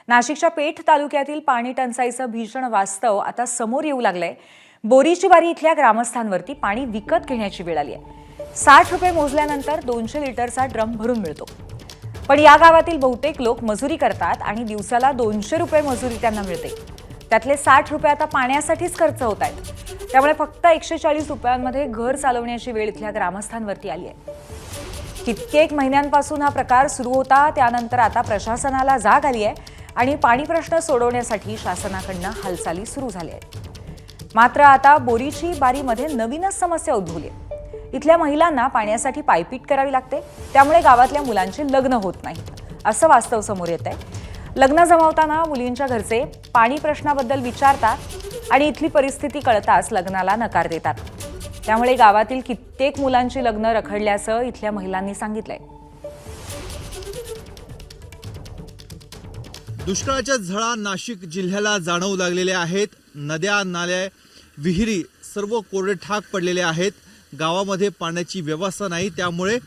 नाशिकच्या पेठ तालुक्यातील पाणी टंचाईचं भीषण वास्तव आता समोर येऊ लागलंय। बोरीचीवारी इथल्या ग्रामस्थांवरती पाणी विकत घेण्याची वेळ आली आहे। 60 रुपये मोजल्यानंतर 200 लिटरचा ड्रम भरून मिळतो। पण या गावातील बहुतेक लोक मजुरी करतात आणि दिवसाला 200 रुपये मजुरी त्यांना मिळते। त्यातले 60 रुपये आता पाण्यासाठीच खर्च होत आहेत। त्यामुळे फक्त 140 रुपयांमध्ये घर चालवण्याची वेळ इथल्या ग्रामस्थांवरती आली आहे। कित्येक महिन्यांपासून हा प्रकार सुरू होता, त्यानंतर आता प्रशासनाला जाग आली आहे आणि पाणी प्रश्न सोडवण्यासाठी शासनाकडून हालचाली सुरू झाल्या आहेत। मात्र आता बोरीची बारीमध्ये नवीनच समस्या उद्भवली आहे। इथल्या महिलांना पाण्यासाठी पायपीट करावी लागते, त्यामुळे गावातल्या मुलांची लग्न होत नाहीत असं वास्तव समोर येत आहे। लग्न जमवताना मुलींच्या घरचे पाणी प्रश्नाबद्दल विचारतात आणि इथली परिस्थिती कळताच लग्नाला नकार देतात। त्यामुळे गावातील कित्येक मुलांची लग्न रखडल्याचं इथल्या महिलांनी सांगितलंय। दुष्काळाच्या झळा नाशिक जिल्ह्याला जाणवू लागलेल्या आहेत। नद्या, नाल्या, विहिरी सर्व कोरडेठाक पडलेले आहेत। गावामध्ये पाण्याची व्यवस्था नाही, त्यामुळे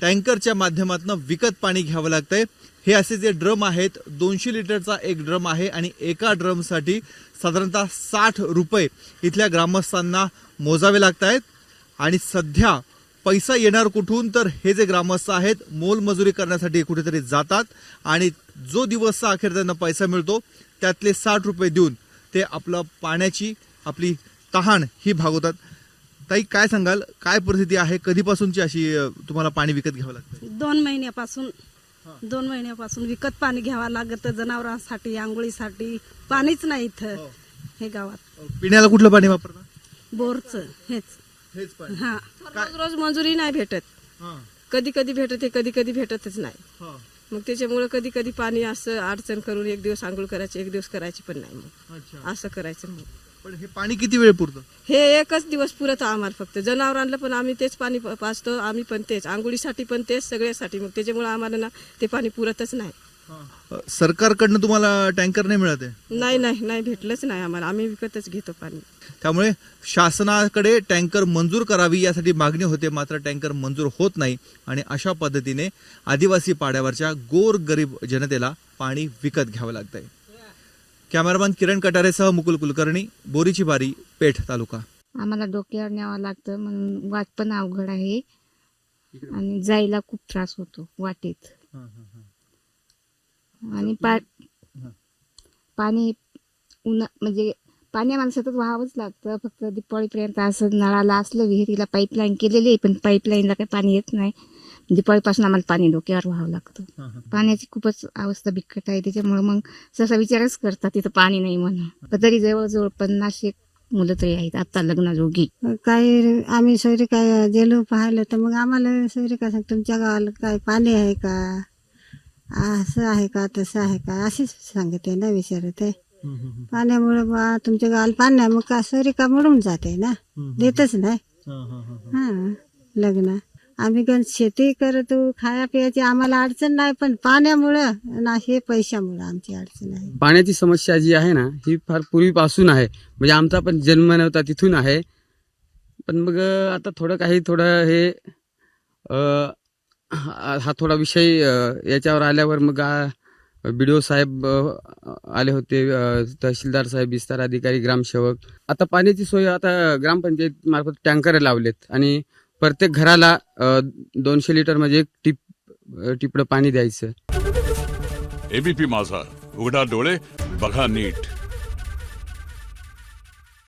टँकरच्या माध्यमातून विकत पाणी घ्यावं लागतंय। हे असे जे ड्रम आहेत, 200 लिटरचा एक ड्रम आहे आणि एका ड्रमसाठी साधारणतः 60 रुपये इथल्या ग्रामस्थांना मोजावे लागत आहेत। आणि सध्या पैसा येणार कुठून, तर हे जे ग्रामस्थ आहेत मोलमजुरी करण्यासाठी कुठेतरी जातात आणि जो दिवस अखेर त्यांना पैसा मिळतो त्यातले 60 रुपये देऊन ते आपलं पाण्याची आपली तहान ही भागवतात। ताई, काय सांगाल, काय परिस्थिती आहे, कधीपासूनची अशी तुम्हाला पाणी विकत घ्यावं लागतं? 2 महिन्यापासून विकत पाणी घ्यावं लागतं। जनावरांसाठी, आंघोळीसाठी पाणीच नाही इथं हे गावात। पिण्याला कुठलं पाणी वापरता? बोरचं हेच पाणी। हा, रोज मंजुरी नाही भेटत। कधी कधी भेटते, कधी कधी भेटतच नाही। मग त्याच्यामुळे कधी कधी पाणी असं अडचण करून एक दिवस आंघोळ करायची, एक दिवस करायची पण नाही। मग असं करायचं मग। पण हे पाणी किती वेळ पुरतं? हे एकच दिवस पुरत आम्हाला फक्त। जनावरांना पण आम्ही तेच पाणी पाजतो, आम्ही पण तेच, आंघोळीसाठी पण तेच, सगळ्यासाठी। मग त्याच्यामुळे आम्हाला ना ते पाणी पुरतच नाही। सरकारकडनं तुम्हाला टँकर नाही मिळत आहे? नाही भेटलंच नाही आम्हाला, आम्ही विकतच घेतो पाणी। त्यामुळे शासनाकडे टँकर मंजूर करावी यासाठी मागणी होते, मात्र टँकर मंजूर होत नाही आणि अशा पद्धतीने आदिवासी पाड्यावरच्या गोरगरीब जनतेला पाणी विकत घ्यावं लागतंय। कॅमेरामॅन किरण कटारेसह मुकुल कुलकर्णी, बोरीची बारी, पेठ तालुका। आम्हाला डोक्यावर न्यावं लागतं, म्हणून वाट पण अवघड आहे आणि जायला खूप त्रास होतो वाटेत। आणि पाणी म्हणजे पाणी आम्हाला सतत व्हावंच लागतं। फक्त दिपावळीपर्यंत असं नळाला असलं, विहिरीला पाईपलाईन केलेली आहे, पण पाईपलाईनला काही पाणी येत नाही। दिपावळीपासून आम्हाला पाणी डोक्यावर व्हावं लागतं। पाण्याची खूपच अवस्था बिकट आहे, त्याच्यामुळे मग सहसा विचारच करतात तिथं पाणी नाही म्हणून। तरी जवळजवळ 50 मुलं तरी आहेत आता लग्नाजोगी। काही आम्ही सोयरी काय गेलो पाहिलं तर मग आम्हाला सोयरी काय सांगतो, तुमच्या गावाला काय पाणी आहे का, असं आहे का, तसं आहे का, अशीच सांगते ना, विचारत आहे। पाण्यामुळे बा तुमच्या गावाला पाणी नाही, मग का सोयरी का मिळून जाते ना, देतच नाही। लग्न आम्ही गण शेती करतो, खाया पियाची आम्हाला अडचण नाही, पण पाण्यामुळं ना हे पैशामुळं आमची अडचण आहे। पाण्याची समस्या जी आहे ना, ही फार पूर्वीपासून आहे। म्हणजे आमचा पण जन्म नव्हता तिथून आहे, पण मग आता थोडं हे हा थोडा विषय याच्यावर आल्यावर मग BDO साहेब आले होते, तहसीलदार साहेब, विस्तार अधिकारी, ग्रामसेवक। आता पाण्याची सोय आता ग्रामपंचायत मार्फत टँकर लावलेत आणि प्रत्येक घराला 200 लिटर म्हणजे एक टिपडं पाणी द्यायचं। ABP माझा, उघडा डोळे बघा नीट।